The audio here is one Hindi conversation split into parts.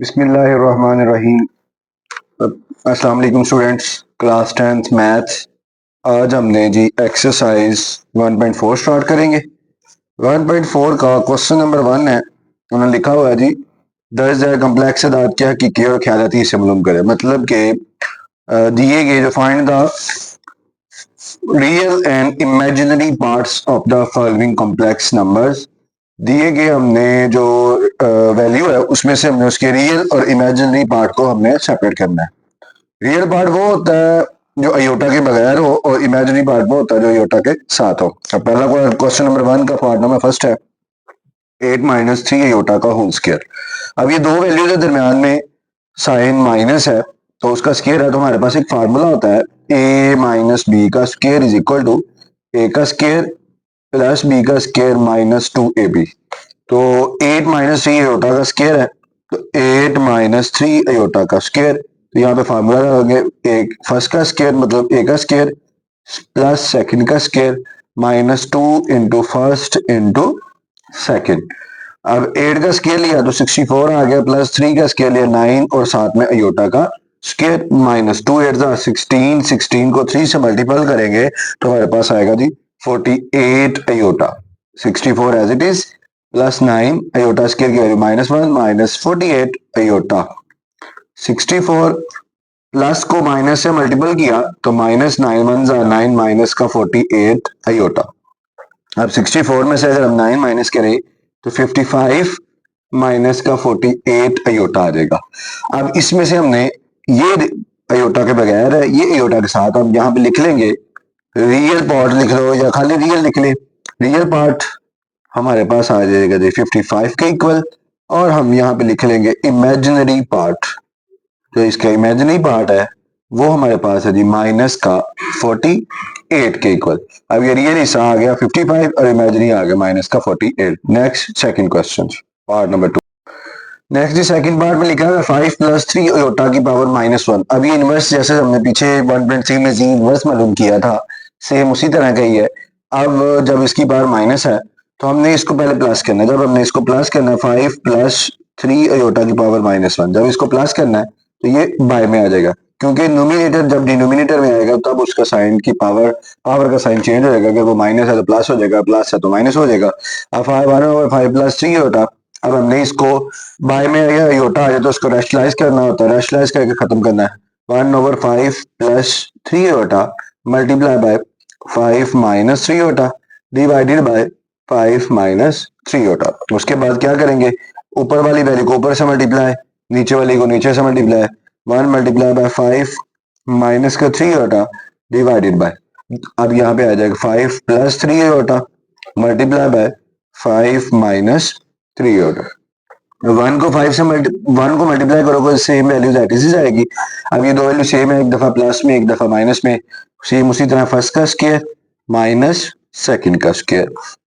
बिस्मिल्लाहिर्रहमानिर्रहीम। अस्सलाम वालेकुम स्टूडेंट्स, क्लास 10th मैथ्स। आज हमने जी एक्सरसाइज 1.4 स्टार्ट करेंगे। 1.4 का क्वेश्चन नंबर 1 है। उन्होंने लिखा हुआ है जी, दर्ज है कम्प्लेक्स अदाद के हकीकी और ख्यालाती से मालूम करें। मतलब कि दिए गए जो find the real and imaginary parts of the following complex numbers. दिए गए हमने जो वैल्यू है उसमें से हमने उसके रियल और इमेजिनरी पार्ट को हमने सेपरेट करना है। रियल पार्ट वो होता है जो अयोटा के बगैर हो और इमेजिनरी पार्ट वो होता है जो अयोटा के साथ हो। अब पहला क्वेश्चन नंबर 1 का पार्ट नंबर फर्स्ट है 8 - 3 अयोटा का होल स्क्वायर। अब ये दो वैल्यू के दरमियान में साइन माइनस है तो उसका स्क्वायर है, तो हमारे पास एक फार्मूला होता है a - b का square is equal to a का स्क्वायर प्लस b का स्क्वायर माइनस 2ab। तो 8 - 3 अयोटा का स्क्वायर है, तो 8 - 3 अयोटा का स्क्वायर। तो यहाँ पे फार्मूला लगाओगे, एक फर्स्ट का स्क्वायर मतलब ए का स्क्वायर प्लस सेकंड का square minus 2 into first into second. अब 8 का स्क्वायर लिया तो 64 आ गया, प्लस 3 का स्क्वायर लिया 9 और साथ में अयोटा का स्क्वायर माइनस 2 8 16। 16 को 3 से मल्टीपल करेंगे तो हमारे पास आएगा जी 48 iota. 64 as it is plus 9 iota square की वैल्यू -1 माइनस 48 अयोटा। 64 प्लस को माइनस से मल्टीपल किया तो -9 1 9 माइनस का 48 अयोटा। अब 64 में से अगर हम 9 माइनस करें तो 55 माइनस का 48 अयोटा आ जाएगा। अब इसमें से हमने ये अयोटा के बगैर है, ये अयोटा के साथ हम यहाँ पे लिख लेंगे रियल पार्ट लिख लो या खाली रियल लिख ले। रियल पार्ट हमारे पास आ जाएगा जी 55 के इक्वल, और हम यहाँ पे लिख लेंगे इमेजिनरी पार्ट। जो इसका इमेजिनरी पार्ट है वो हमारे पास है जी माइनस का 48 के इक्वल। अब ये रियल हिस्सा आ गया 55 और इमेजिनरी आ गया माइनस का 48। Next second question part number 2। Next जी सेकंड पार्ट में लिखा है 5 + 3 अयोटा की पावर -1। अब ये इनवर्स जैसे हमने पीछे 1.3 में जी इनवर्स मालूम किया था, सेम उसी तरह का ही है। अब जब इसकी पावर माइनस है तो हमने इसको पहले प्लस करना है। जब हमने इसको प्लस करना है 5 + 3 अयोटा की पावर -1, जब इसको प्लस करना है तो ये बाय में आ जाएगा, क्योंकि नोमिनेटर जब डिनोमिनेटर में आएगा तब उसका साइन की पावर का साइन चेंज हो जाएगा। अगर वो माइनस है तो प्लस हो जाएगा, प्लस है तो माइनस हो जाएगा। अब 5 + 3 अयोटा। अब हमने इसको बाय में अगर अयोटा आ जाए तो उसको रेशनलाइज करना होता है, रेशनलाइज करके खत्म करना है। 1/5 + 3 iota multiply by 5 - 3 iota divided by 5 - 3 iota. उसके बाद क्या करेंगे, ऊपर वाली वैल्यू को ऊपर से मल्टीप्लाई, नीचे वाली को नीचे से मल्टीप्लाई। 1 मल्टीप्लाई बाय 5 माइनस का 3 अयोटा डिवाइडेड बाय, अब यहाँ पे आ जाएगा 5 + 3 अयोटा मल्टीप्लाई बाय 5 - 3 अयोटा। 1 को 5 से 1 को मल्टीप्लाई करोगे सेम वैल्यू एट इज आएगी। अब ये दो वैल्यू सेम है, एक दफा प्लस में एक दफा माइनस में, सेम उसी तरह फर्स्ट का स्क्वायर माइनस सेकंड का स्क्वायर।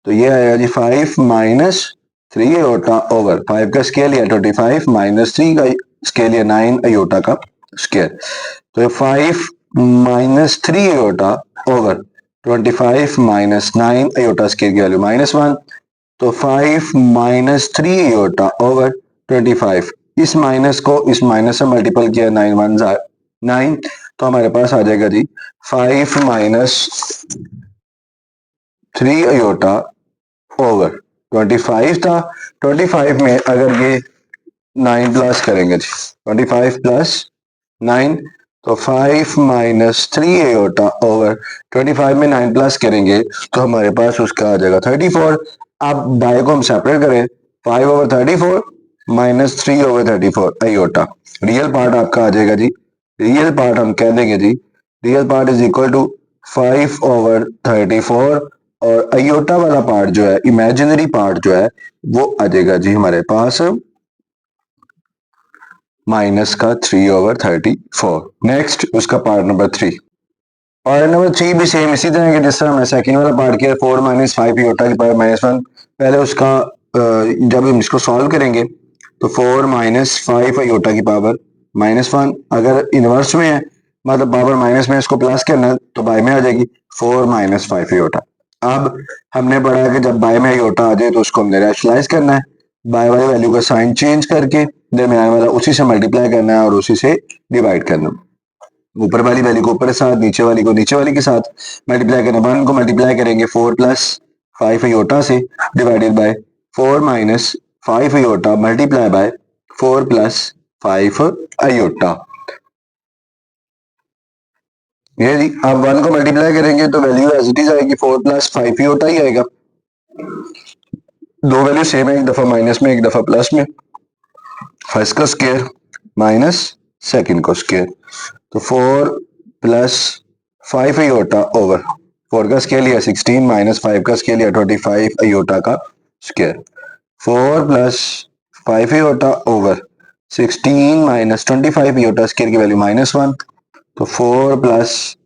तो ये आएगा जी 5 - 3 अयोटा ओवर 5 का स्क्वायर लिया 25 माइनस 3 का स्क्वायर लिया 9 अयोटा का स्क्वायर। तो 5 - 3 iota over 25 minus 9 iota square की वैल्यू -1। तो 5 - 3 अयोटा ओवर 25, इस माइनस को इस माइनस से मल्टीपल किया 9 1 9, तो हमारे पास आ जाएगा जी 5 - 3 अयोटा ओवर 25 था। 25 में अगर ये 9 प्लस करेंगे जी 25 + 9, तो 5 - 3 अयोटा ओवर 25 में 9 प्लस करेंगे तो हमारे पास उसका आ जाएगा 34। अब बाय को हम सेपरेट करें 5/34 माइनस 3/34 अयोटा। रियल पार्ट आपका आ जाएगा जी, रियल पार्ट हम कह देंगे जी real part is equal to 5/34, और अयोटा वाला पार्ट जो है इमेजिनरी पार्ट जो है वो आ जाएगा जी हमारे पास माइनस का 3/34। नेक्स्ट उसका पार्ट नंबर 3। पार्ट नंबर 3 भी सेम इसी तरह के जिस तरह हमने सेकंड वाला पार्ट किया 4 - 5 अयोटा की पावर -1। पहले उसका जब हम इसको सॉल्व करेंगे तो 4 - 5 अयोटा की पावर -1, अगर इनवर्स में है मतलब पावर माइनस में इसको प्लस करना है तो बाय में आ जाएगी 4 - 5 अयोटा। अब हमने पढ़ा कि जब बाय में अयोटा आ जाए तो उसको हमने रैशनलाइज करना है। बाय वाली वैल्यू का साइन चेंज करके दरमियान वाला उसी से मल्टीप्लाई करना है और उसी से डिवाइड करना। ऊपर वाली वैल्यू को ऊपर के साथ, नीचे वाली को नीचे वाली के साथ मल्टीप्लाई करना। 1 को मल्टीप्लाई करेंगे 4 प्लस 5 अयोटा से divided by 4 minus 5 iota multiply by 4 plus 5 iota. ये जी अब 1 को मल्टीप्लाई करेंगे तो वैल्यू एज इट इज आएगी 4 प्लस 5 अयोटा ही आएगा। दो वैल्यू सेम है, एक दफा माइनस में एक दफा प्लस में। फर्स्ट का स्क्वायर माइनस सेकंड का स्क्वायर, तो 4 प्लस 5 अयोटा ओवर 4 का स्क्वायर लिया 16 माइनस 5 का स्क्वायर लिया 25 अयोटा का square. 4 plus 5 iota over 16 minus 25 iota square की वैल्यू -1, तो 4 प्लस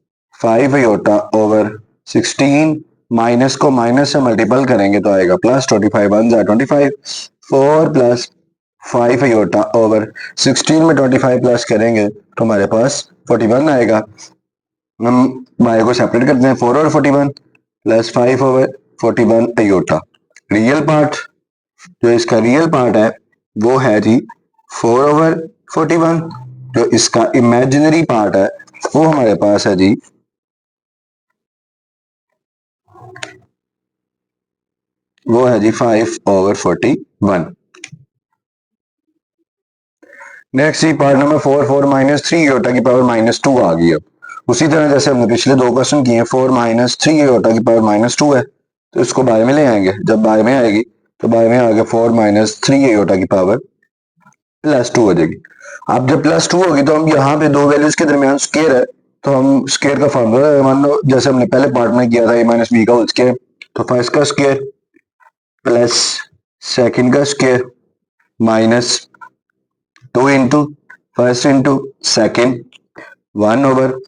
5 अयोटा ओवर 16 माइनस को माइनस से मल्टीपल करेंगे तो आएगा प्लस, 25 1 जा 25, 4 प्लस 5 अयोटा ओवर 16 में 25 प्लस करेंगे तो हमारे पास 41 आएगा। हम बाय को सेपरेट करते हैं, 4 और 41 plus 5 over 41 iota. Real part जो इसका रियल पार्ट है वो है जी 4 ओवर 41, जो इसका इमेजिनरी पार्ट है वो हमारे पास है जी वो है जी 5 ओवर 41। नेक्स्ट जी पार्ट नंबर 4 माइनस 3 अयोटा की पावर -2 आ गई। अब उसी तरह जैसे हमने पिछले दो क्वेश्चन किए, 4 माइनस 3 अयोटा की पावर -2 है तो इसको बाय में ले आएंगे। जब बाय में आएगी तो बाय में आगे 4 माइनस 3 अयोटा की पावर +2 हो जाएगी। अब जब +2 होगी तो हम यहाँ पे दो वैल्यूज के दरमियान स्क्वायर है तो हम स्क्वायर का फॉर्मूला, मान लो जैसे हमने पहले पार्ट में किया था a माइनस बी का होल स्क्वायर, तो फर्स्ट का स्क्वायर प्लस सेकंड का square minus 2 into first into second 1 over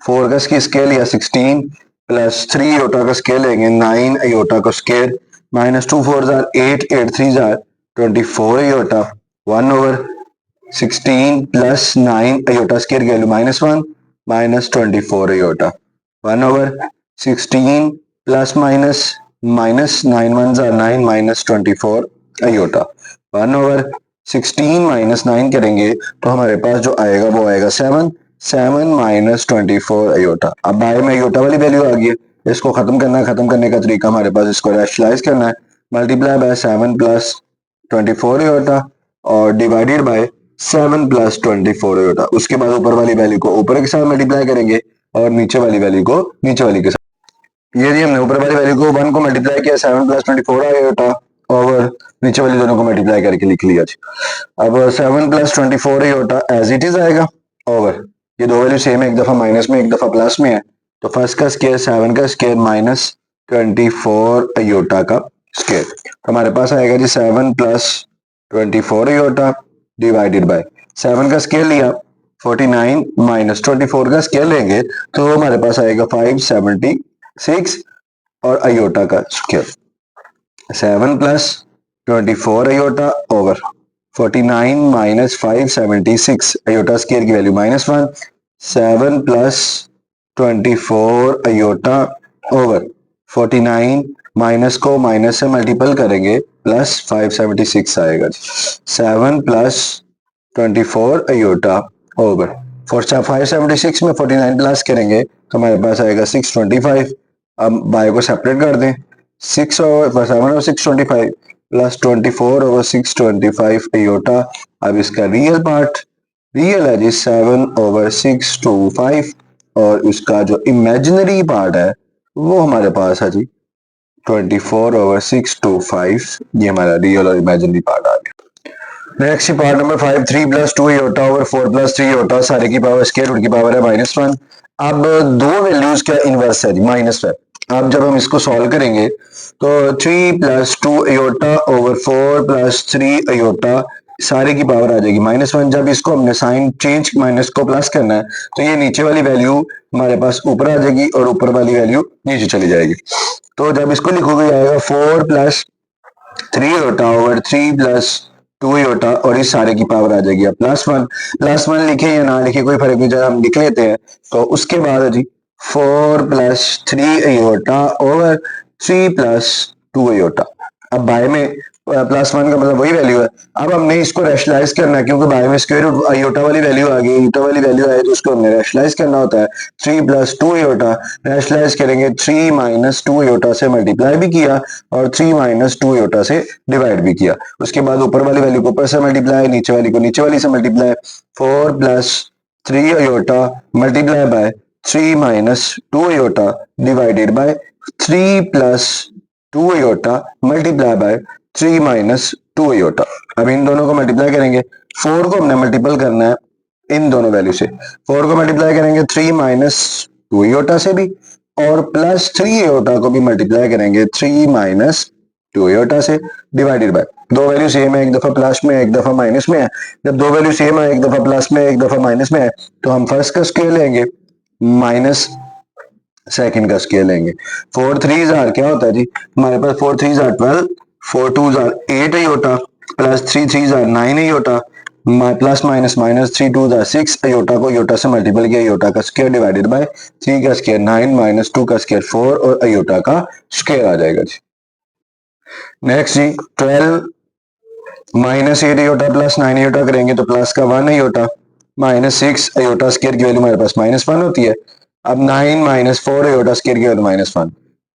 4 का स्केल लिया 16 प्लस 3 अयोटा का स्केल लेंगे 9 अयोटा का स्क्वायर -2 4 जार 8 8 3 जार 24 iota 1 over 16 plus 9 iota square की value -1 minus 24 iota 1 over 16 plus minus -9 1 जार 9 माइनस 24 अयोटा 1 ओवर 16 माइनस 9 करेंगे तो हमारे पास जो आएगा वो आएगा 7 माइनस 24 अयोटा। अब बाय में अयोटा वाली वैल्यू आ गई है, इसको खत्म करना है। खत्म करने का तरीका हमारे पास इसको रैशनलाइज करना है, मल्टीप्लाई बाय 7 प्लस 24 अयोटा और डिवाइडेड बाय 7 प्लस 24 अयोटा। उसके बाद ऊपर वाली वैल्यू को ऊपर के साथ मल्टीप्लाई करेंगे और नीचे वाली वैल्यू को नीचे वाली के साथ। ये जी हमने ऊपर वाली वैल्यू को 1 को मल्टीप्लाई किया 7 प्लस 24 अयोटा और नीचे वाली दोनों को मल्टीप्लाई करके लिख लिया जी। अब 7 plus 24 iota as it is आएगा ओवर, ये दो वैल्यू सेम है, एक दफा माइनस में एक दफा प्लस में है, तो फर्स्ट का स्क्वायर 7 का स्क्वायर माइनस 24 अयोटा का स्क्वायर, तो हमारे पास आएगा जी 7 प्लस 24 अयोटा डिवाइडेड बाय 7 का स्क्वायर लिया 49 माइनस 24 का स्क्वायर लेंगे तो हमारे पास आएगा 576 और अयोटा का square 7 plus 24 iota over 49 minus 576 iota square की value -1, 7 plus 24 iota over 49 minus को माइनस से मल्टीपल करेंगे प्लस 576 आएगा। 7 प्लस 24 अयोटा ओवर 576 में 49 प्लस करेंगे तो हमारे पास आएगा 625। अब बाय को सेपरेट कर दें, 6 और 7 और 625 प्लस 24 ओवर 625 अयोटा। अब इसका रियल पार्ट रियल है जी 7 ओवर 625 और इसका जो इमेजिनरी पार्ट है वो हमारे पास है जी 24 ओवर 625। ये हमारा रियल और इमेजिनरी पार्ट आ गया। Next part number 5 3 plus 2 iota over 4 plus 3 iota, सारे की पावर स्क्वायर रूट की पावर है -1। अब दो वैल्यूज का इनवर्स है जी -5। अब जब हम इसको सॉल्व करेंगे तो 3 plus 2 iota over 4 plus 3 iota सारे की पावर आ जाएगी -1। जब इसको हमने साइन चेंज माइनस को प्लस करना है तो ये नीचे वाली वैल्यू हमारे पास ऊपर आ जाएगी और ऊपर वाली वैल्यू नीचे चली जाएगी। तो जब इसको लिखोगे आएगा 4 plus 3 iota over 3 plus 2 iota और इस सारे की पावर आ जाएगी अब +1 लिखे या ना लिखे कोई फर्क नहीं, जब हम लिख लेते हैं तो उसके बाद जी 4 plus 3 iota over 3 plus 2 iota. अब बाय में प्लस 1 का मतलब वही वैल्यू है। अब हमने इसको रैशनलाइज करना है क्योंकि बाय में स्क्वायर रूट आयोटा वाली वैल्यू आ गई, आयोटा वाली वैल्यू आई तो उसको हमने रैशनलाइज करना होता है। 3 प्लस 2 आयोटा रैशनलाइज करेंगे, 3 माइनस 2 आयोटा से मल्टीप्लाई भी किया और 3 माइनस 2 आयोटा से डिवाइड भी किया। उसके बाद ऊपर वाली वैल्यू को ऊपर से मल्टीप्लाई, नीचे वाली को नीचे वाली से multiply. 4 plus 3 iota multiply by 3 minus 2 iota divided by 3 plus 2 iota multiply by 3 minus 2 iota. अब इन दोनों को मल्टीप्लाई करेंगे, 4 को हमने मल्टीपल करना है इन दोनों वैल्यू से। 4 को मल्टीप्लाई करेंगे 3 माइनस 2 आयोटा से भी, और प्लस 3 आयोटा को भी मल्टीप्लाई करेंगे 3 माइनस 2 आयोटा से, डिवाइडेड बाय दो वैल्यू सेम है, एक दफा प्लस में एक दफा माइनस में है। जब दो वैल्यू सेम है, एक दफा प्लस में एक दफा माइनस में है, तो हम फर्स्ट का स्क्वायर लेंगे माइनस सेकंड का स्क्वायर लेंगे। 4 3 क्या होता है जी, हमारे पास 4 3 12, 4 2 8 iota, plus 3 3 9 iota, plus minus minus 3 2 6 iota को आयोटा से मल्टीपल किया, आयोटा का स्क्वायर डिवाइडेड बाय 3 का स्क्वायर 9 माइनस 2 का स्क्वायर 4 और आयोटा का स्क्वायर आ जाएगा जी। नेक्स्ट जी 12 माइनस 8 आयोटा प्लस 9 आयोटा करेंगे तो प्लस का 1 आयोटा माइनस 6 आयोटा स्क्वायर की वैल्यू हमारे पास माइनस 1 होती है। अब 9 माइनस 4 आयोटा स्क्वायर की वैल्यू माइनस 1,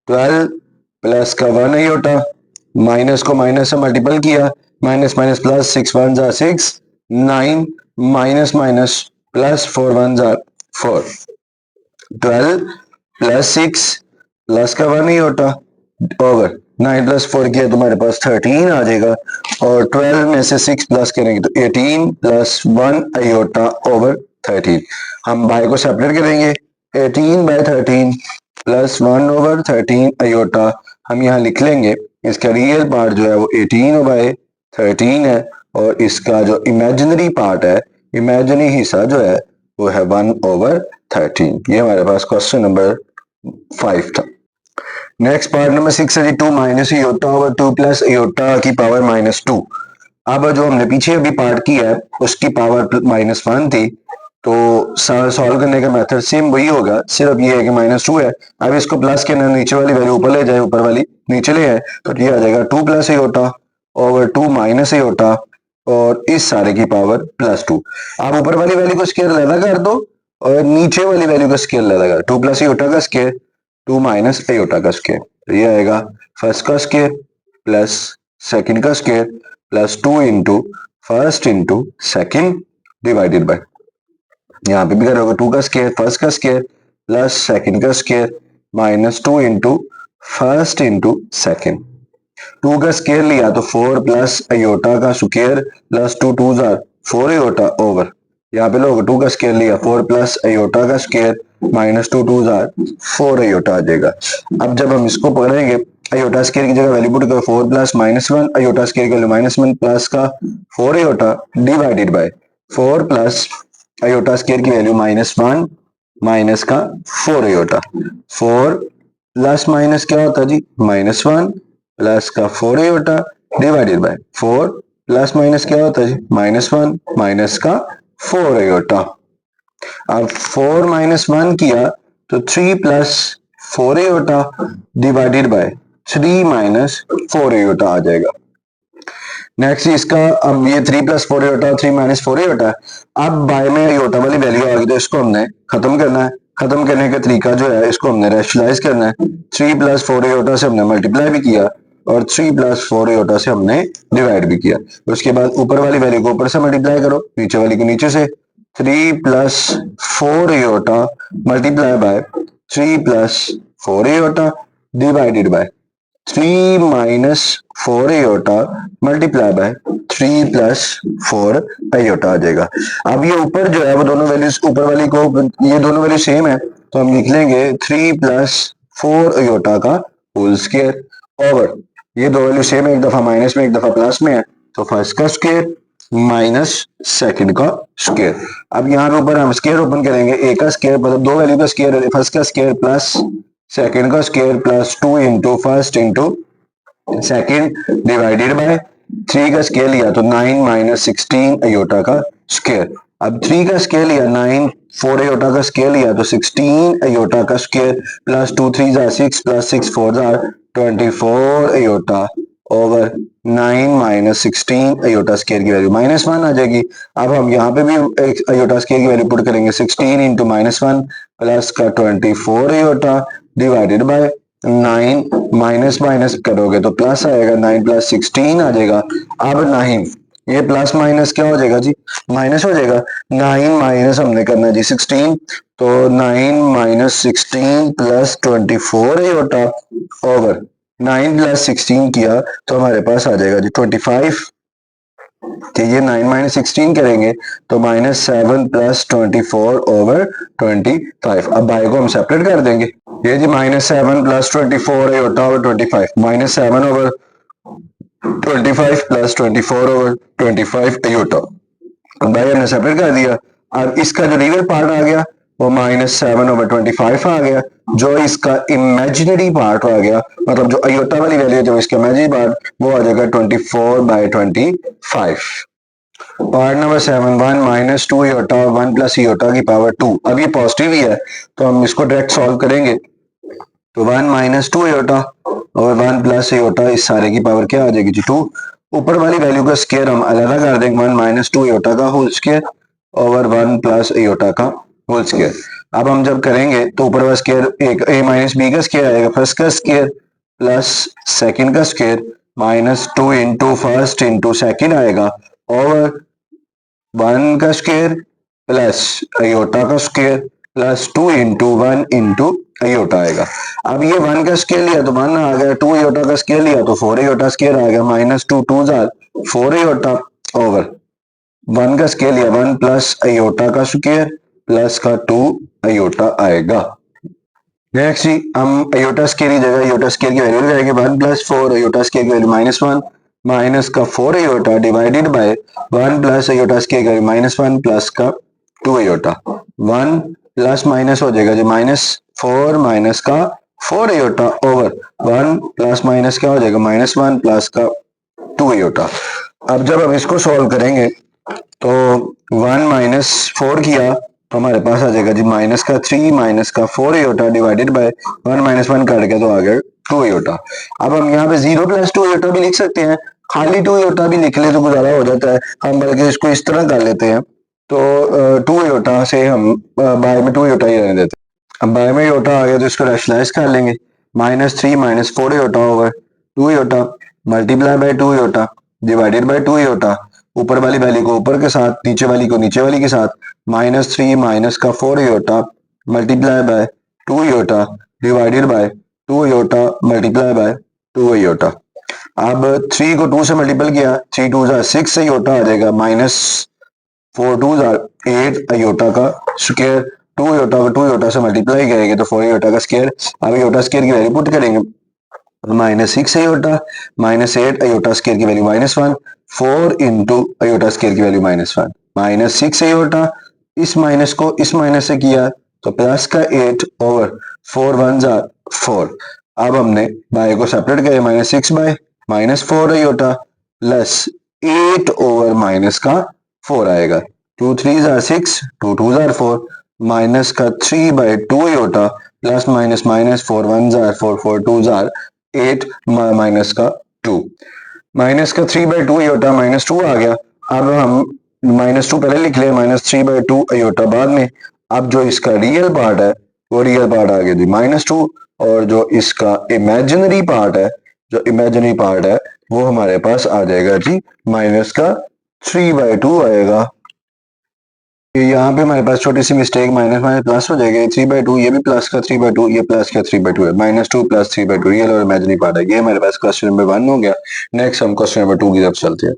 12 प्लस का 1 आयोटा, माइनस को माइनस से मल्टीपल किया, माइनस माइनस प्लस 6 1 जा 6, 9 माइनस माइनस प्लस 4 1 जा 4, 12 प्लस 6 प्लस का 1 आयोटा ओवर 9 प्लस 4 किया तो हमारे पास 13 आ जाएगा, और 12 में से 6 प्लस करेंगे तो 18 प्लस 1 आयोटा ओवर 13। हम बाय को सेपरेट करेंगे, 18 बाय 13 प्लस 1 ओवर 13 आयोटा हम यहाँ लिख लेंगे। इसका रियल पार्ट जो है वो 18 बाय 13 है, और इसका जो इमेजिनरी पार्ट है, इमेजिनरी हिस्सा जो है वो है 1 ओवर 13। ये हमारे पास क्वेश्चन नंबर 5 था। नेक्स्ट पार्ट नंबर 6 है जी, 2 minus iota over 2 plus iota की पावर माइनस 2। अब जो हमने पीछे अभी पार्ट किया है उसकी पावर माइनस 1 थी, तो सॉल्व करने का मेथड सेम वही होगा, सिर्फ ये है कि माइनस 2 है। अब इसको प्लस के अंदर नीचे वाली वैल्यू ऊपर ले जाए, ऊपर वाली नीचे ले आए, तो ये आ जाएगा 2 plus iota over 2 minus iota और इस सारे की पावर प्लस 2। आप ऊपर वाली वैल्यू को स्क्वायर अलग कर दो और नीचे वाली वैल्यू का स्क्वायर अलग कर, 2 प्लस आयोटा का स्क्वायर 2 माइनस आयोटा का स्क्वायर, तो ये आएगा फर्स्ट का स्क्वायर प्लस सेकंड का square plus 2 into first into second divided by, यहाँ पे भी करोगे 2 का स्क्वायर फर्स्ट का स्क्वायर प्लस सेकंड का square minus 2 into first into second. 2 का स्क्वायर लिया तो 4 प्लस आयोटा का स्क्वायर प्लस 2 2 4 आयोटा ओवर, यहाँ पे लोग 2 का स्क्वायर लिया 4 प्लस आयोटा का स्क्वायर माइनस 2 2 4 आयोटा आ जाएगा। अब जब हम इसको पकड़ेंगे, आयोटा स्क्वायर की जगह वैल्यू पुट करो 4 प्लस माइनस 1, आयोटा स्क्वायर की वैल्यू माइनस 1 प्लस का 4 iota divided by 4 plus iota square की वैल्यू माइनस 1 माइनस का 4 आयोटा, 4 प्लस माइनस क्या होता है जी माइनस 1 प्लस का 4 iota divided by 4 plus minus क्या होता है जी माइनस 1 माइनस का 4 आयोटा। अब 4 माइनस 1 किया तो 3 plus 4 iota divided by 3 minus 4 iota आ जाएगा। नेक्स्ट इसका, अब ये 3 प्लस 4 आयोटा 3 माइनस 4 आयोटा, अब बाय में आयोटा वाली वैल्यू आ गई तो इसको हमने खत्म करना है। खत्म करने का तरीका जो है, इसको हमने रैशनलाइज करना है। 3 प्लस 4 आयोटा से हमने मल्टीप्लाई भी किया और 3 प्लस 4 आयोटा से हमने डिवाइड भी किया। उसके बाद ऊपर वाली वैल्यू को ऊपर से मल्टीप्लाई करो, नीचे वाली को नीचे से। 3 plus 4 iota multiply by 3 plus 4 iota divided by 3 minus 4 iota multiply by 3 plus 4 iota आ जाएगा। अब ये ऊपर जो है वो दोनों वैल्यूज, ऊपर वाली को ये दोनों वैल्यू सेम है तो हम लिख लेंगे 3 प्लस 4 आयोटा का होल स्क्वायर ओवर, ये दो वैल्यू सेम है, एक दफा माइनस में एक दफा प्लस में है, तो फर्स्ट का स्क्वायर माइनस सेकंड का स्क्वायर। अब यहाँ पे ऊपर हम स्क्वायर ओपन करेंगे, ए का स्क्वायर मतलब दो वैल्यू का स्क्वायर, फर्स्ट का स्क्वायर प्लस सेकंड का square plus 2 into first into second divided by 3 का स्क्वायर लिया तो 9 माइनस 16 आयोटा का स्क्वायर। अब 3 का स्क्वायर लिया 9, 4 आयोटा का स्क्वायर लिया तो 16 आयोटा का square plus 2 3 6 plus 6 4 24 iota over 9 minus 16 iota square की वैल्यू -1 आ जाएगी। अब हम यहाँ पे भी एक अयोटा स्केयर की वैल्यू पुट करेंगे 16 इंटू -1 प्लस का 24 iota divided by 9 minus minus करोगे तो प्लस आएगा 9 प्लस 16 आ जाएगा। अब 9 ये प्लस माइनस क्या हो जाएगा जी माइनस हो जाएगा 9 माइनस हमने करना जी 16 तो 9 minus 16 plus 24 iota over 9 plus 16 किया तो हमारे पास आ जाएगा जी 25 कि ये 9 माइनस 16 करेंगे तो -7 प्लस 24 ओवर 25। अब बाय को हम सेपरेट कर देंगे। ये जी -7 plus 24 iota over 25 -7 over 25 plus 24 over 25 iota. By हमने सेपरेट कर दिया। अब इसका जो रियल पार्ट आ गया वो -7 ओवर 25 आ गया। जो इसका इमेजिनरी पार्ट आ गया मतलब जो अयोटा वाली वैल्यू है जो इसका इमेजिनरी पार्ट वो आ जाएगा 24/25। पार्ट नंबर 7 1 माइनस 2 इयोटा 1 प्लस इयोटा की पावर 2। अब ये पॉजिटिव ही है तो हम इसको डायरेक्ट सॉल्व करेंगे तो 1 माइनस 2 इयोटा और 1 प्लस इयोटा इस सारे की पावर क्या आ जाएगी जी 2। ऊपर वाली वैल्यू का स्क्वायर हम अलग कर देंगे 1 माइनस 2 इयोटा का होल स्क्वायर ओवर 1 प्लस इयोटा का होल स्क्वायर। अब हम जब करेंगे तो ऊपर वाला स्क्वायर एक a माइनस बी का स्क्वायर आएगा फर्स्ट का स्क्वायर प्लस सेकंड का square -2 into first into second आएगा ओवर 1 का स्क्वायर प्लस अयोटा का square plus 2 into 1 into iota आएगा। अब ये 1 का स्क्वायर लिया तो 1 आ गया 2 अयोटा का स्क्वायर लिया तो 4 अयोटा स्क्वायर आ गया -2 2 4 अयोटा ओवर 1 का स्क्वायर लिया 1 प्लस अयोटा का स्क्वायर प्लस का 2 अयोटा आएगा। नेक्स्ट जी हम अयोटा स्क्वायर की जगह अयोटा स्क्वायर की वैल्यू लगाएंगे 1 प्लस 4 अयोटा स्क्वायर की वैल्यू -1 माइनस का 4 iota divided by 1 plus iota square की वैल्यू -1 प्लस का 2 अयोटा। 1 प्लस माइनस हो जाएगा जी -4 माइनस का 4 अयोटा ओवर 1 प्लस माइनस क्या हो जाएगा -1 प्लस का 2 अयोटा। अब जब हम इसको सॉल्व करेंगे तो 1 माइनस 4 किया तो हमारे पास आ जाएगा जी माइनस का 3 माइनस का 4 अयोटा डिवाइडेड बाय 1 माइनस 1 काट के तो आ गया 2 अयोटा। अब हम यहाँ पे 0 प्लस 2 अयोटा भी लिख सकते हैं खाली 2 अयोटा भी लिख ले तो गुजारा हो जाता है। हम बल्कि इसको इस तरह कर लेते हैं तो 2 अयोटा से हम बाय में 2 अयोटा ही रहने देते हैं। अब बाय में अयोटा आ गया तो इसको रैशनलाइज कर लेंगे -3 minus 4 iota over 2 iota multiply by 2 iota divided by 2 iota. ऊपर वाली वैल्यू को ऊपर के साथ नीचे वाली को नीचे वाली के साथ -3 माइनस का 4 iota multiply by 2 iota divided by 2 iota multiply by 2 iota. अब 3 को 2 से मल्टीपल किया 3 2 6 अयोटा आ जाएगा -4 2 8 अयोटा का स्क्वायर 2 अयोटा को 2 अयोटा से मल्टीप्लाई करेंगे तो 4 अयोटा का स्क्वायर। अब अयोटा स्क्वायर की वैल्यू पुट करेंगे -6 अयोटा -8 अयोटा स्क्वायर की वैल्यू -1 4 इंटू अयोटा स्क्वायर की वैल्यू -1 -6 अयोटा इस माइनस को इस माइनस से किया तो प्लस का 8 ओवर 4 1 4। अब हमने बाय को सेपरेट किया -6 by -4 iota plus 8 over minus का 4 आएगा 2 3 6 2 2 4 माइनस का 3 by 2 iota plus minus minus 4 1 4 4 2 8 minus का 2 माइनस का 3 बाय 2 अयोटा -2 आ गया। अब हम -2 पहले लिख ले -3 बाय 2 अयोटा बाद में। अब जो इसका रियल पार्ट है वो रियल पार्ट आ गया जी -2 और जो इसका इमेजिनरी पार्ट है जो इमेजिनरी पार्ट है वो हमारे पास आ जाएगा जी माइनस का 3 बाय 2 आएगा। यहाँ पे हमारे पास छोटी सी मिस्टेक माइनस माइनस प्लस हो जाएगी 3 बाय 2 ये भी प्लस का 3 बाय 2 ये प्लस का 3 बाय 2 है -2 प्लस 3 बाय 2 रियल और इमेजिनरी पार्ट है। ये हमारे पास क्वेश्चन नंबर 1 हो गया। नेक्स्ट हम क्वेश्चन नंबर 2 की तरफ चलते हैं।